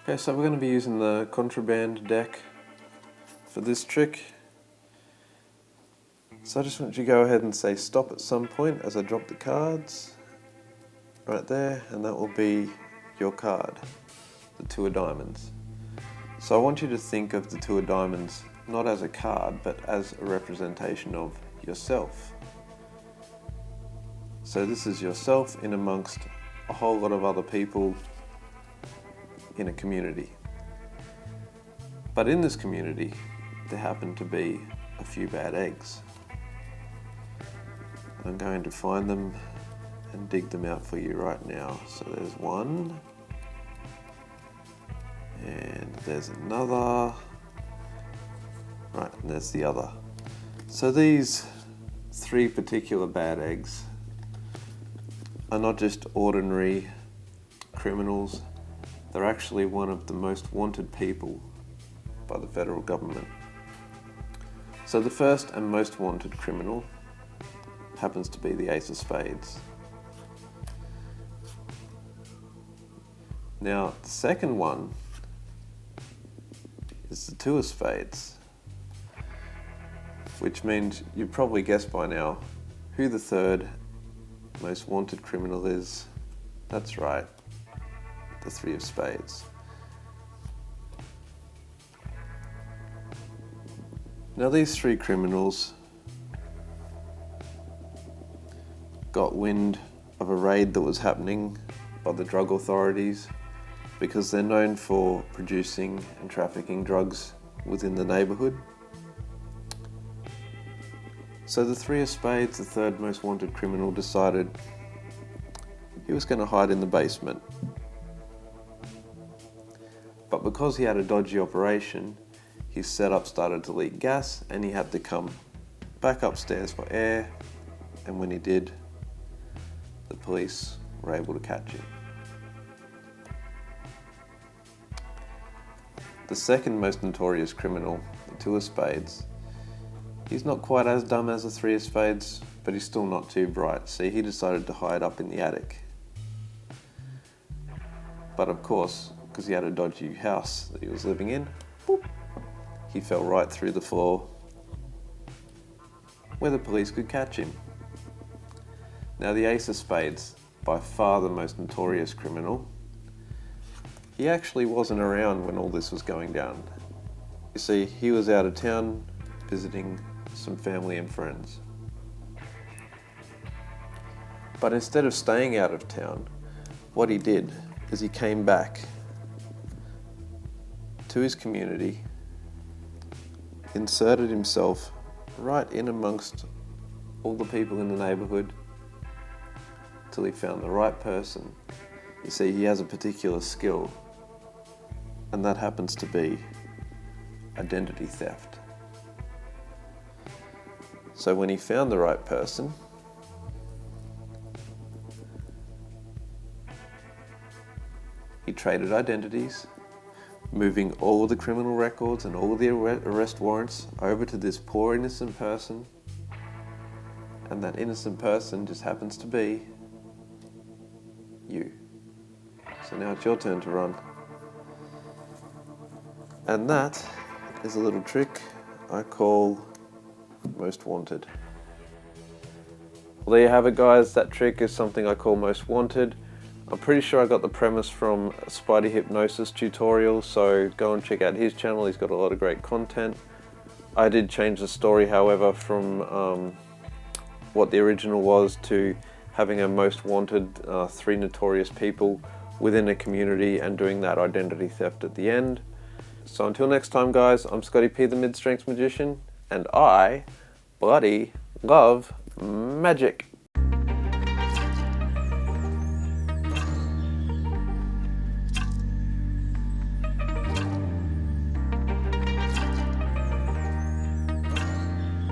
Okay, so we're going to be using the contraband deck for this trick. So I just want you to go ahead and say stop at some point as I drop the cards. Right there, and that will be your card, the two of diamonds. So I want you to think of the two of diamonds not as a card, but as a representation of yourself. So this is yourself in amongst a whole lot of other people in a community. But in this community, there happen to be a few bad eggs. I'm going to find them and dig them out for you right now. So there's one, and there's another, right, and there's the other. So these three particular bad eggs are not just ordinary criminals, they're actually one of the most wanted people by the federal government. So the first and most wanted criminal happens to be the Ace of Spades. Now, the second one is the Two of Spades, which means you've probably guessed by now who the third most wanted criminal is. That's right, the Three of Spades. Now, these three criminals got wind of a raid that was happening by the drug authorities because they're known for producing and trafficking drugs within the neighbourhood. So the Three of Spades, the third most wanted criminal, decided he was going to hide in the basement. But because he had a dodgy operation, his setup started to leak gas and he had to come back upstairs for air, and when he did, the police were able to catch him. The second most notorious criminal, the Two of Spades, he's not quite as dumb as the Three of Spades, but he's still not too bright. See, he decided to hide up in the attic. But of course, because he had a dodgy house that he was living in, boop, he fell right through the floor where the police could catch him. Now, the Ace of Spades, by far the most notorious criminal, he actually wasn't around when all this was going down. You see, he was out of town visiting some family and friends. But instead of staying out of town, what he did is he came back to his community, inserted himself right in amongst all the people in the neighbourhood till he found the right person. You see, he has a particular skill, and that happens to be identity theft. So when he found the right person, he traded identities, moving all of the criminal records and all of the arrest warrants over to this poor innocent person, and that innocent person just happens to be you. So now it's your turn to run. And that is a little trick I call Most Wanted. Well, there you have it, guys. That trick is something I call Most Wanted. I'm pretty sure I got the premise from Spidey Hypnosis tutorial, so go and check out his channel. He's got a lot of great content. I did change the story, however, from what the original was to having a most wanted three notorious people within a community and doing that identity theft at the end. So until next time, guys, I'm Scotty P, the Mid-Strength Magician, and I bloody love magic.